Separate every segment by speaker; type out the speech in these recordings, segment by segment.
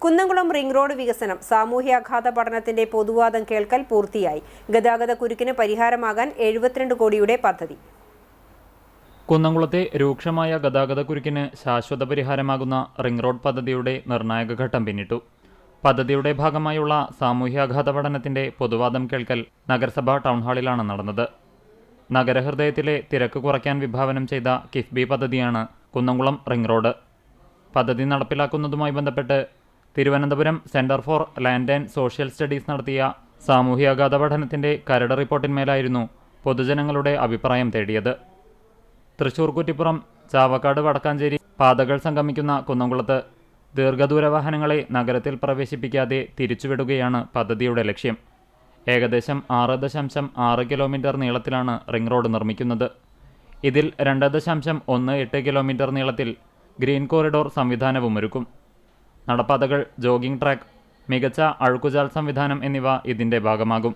Speaker 1: Kunnamkulam ring road വികസനം സാമൂഹ്യാഘാത പഠനത്തിന്റെ പൊതുവാദം കേൾക്കൽ പൂർത്തിയായി. ഗതാഗത കുരുക്കിന് പരിഹാരമാകാൻ 72 കോടിയുടെ പദ്ധതി.
Speaker 2: കുന്നംകുളത്തെ രൂക്ഷമായ ഗതാഗത കുരുക്കിന് ശാശ്വത പരിഹാരമാകുന്ന റിംഗ് റോഡ് പദ്ധതിയുടെ നിർണായക ഘട്ടം പിന്നിട്ടു. പദ്ധതിയുടെ ഭാഗമായുള്ള സാമൂഹ്യാഘാത പഠനത്തിന്റെ പൊതുവാദം കേൾക്കൽ നഗരസഭ ടൗൺഹാളിലാണ് നടന്നത്. നഗരഹൃദയത്തിലെ തിരക്ക് കുറയ്ക്കാൻ വിഭാവനം ചെയ്ത കിഫ്ബി പദ്ധതിയാണ് കുന്നംകുളം റിംഗ് റോഡ്. പദ്ധതി നടപ്പിലാക്കുന്നതുമായി ബന്ധപ്പെട്ട് Thiruvananthapuram centre for land and social studies നടത്തിയ സാമൂഹ്യാഘാത പഠനത്തിന്റെ കരട് റിപ്പോർട്ടിന്മേലായിരുന്നു പൊതുജനങ്ങളുടെ അഭിപ്രായം തേടിയത്. തൃശൂർ കുറ്റിപ്പുറം ചാവക്കാട് വടക്കാഞ്ചേരി പാതകൾ സംഗമിക്കുന്ന കുന്നംകുളത്ത് ദീർഘദൂര വാഹനങ്ങളെ നഗരത്തിൽ പ്രവേശിപ്പിക്കാതെ തിരിച്ചുവിടുകയാണ് പദ്ധതിയുടെ ലക്ഷ്യം. ഏകദേശം 6.6 കിലോമീറ്റർ നീളത്തിലാണ് റിംഗ് റോഡ് നിർമ്മിക്കുന്നത്. ഇതിൽ 2.18 കിലോമീറ്റർ നീളത്തിൽ ഗ്രീൻ കോറിഡോർ സംവിധാനവും ഒരുക്കും. നടപ്പാതകൾ, ജോഗിംഗ് ട്രാക്ക്, മികച്ച അഴുക്കുചാൽ സംവിധാനം എന്നിവ ഇതിന്റെ ഭാഗമാകും.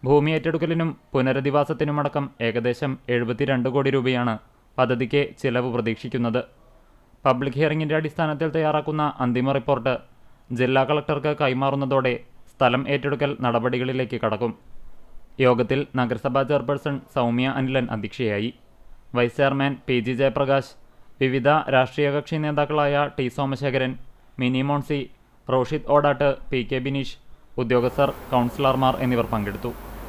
Speaker 2: ഭൂമി ഏറ്റെടുക്കലിനും പുനരധിവാസത്തിനുമടക്കം ഏകദേശം 72 കോടി രൂപയാണ് പദ്ധതിക്ക് ചിലവ് പ്രതീക്ഷിക്കുന്നത്. പബ്ലിക് ഹിയറിംഗിന്റെ അടിസ്ഥാനത്തിൽ തയ്യാറാക്കുന്ന അന്തിമ റിപ്പോർട്ട് ജില്ലാ കളക്ടർക്ക് കൈമാറുന്നതോടെ സ്ഥലം ഏറ്റെടുക്കൽ നടപടികളിലേക്ക് കടക്കും. യോഗത്തിൽ നഗരസഭാ ചെയർപേഴ്സൺ സൗമ്യ അനിലൻ അധ്യക്ഷയായി. വൈസ് ചെയർമാൻ PG ജയപ്രകാശ്, വിവിധ രാഷ്ട്രീയ കക്ഷി നേതാക്കളായ T സോമശേഖരൻ, മിനി മോൺസി, റോഷിദ് ഓടാട്ട്, PK ബിനീഷ്, ഉദ്യോഗസ്ഥർ, കൗൺസിലർമാർ എന്നിവർ പങ്കെടുത്തു.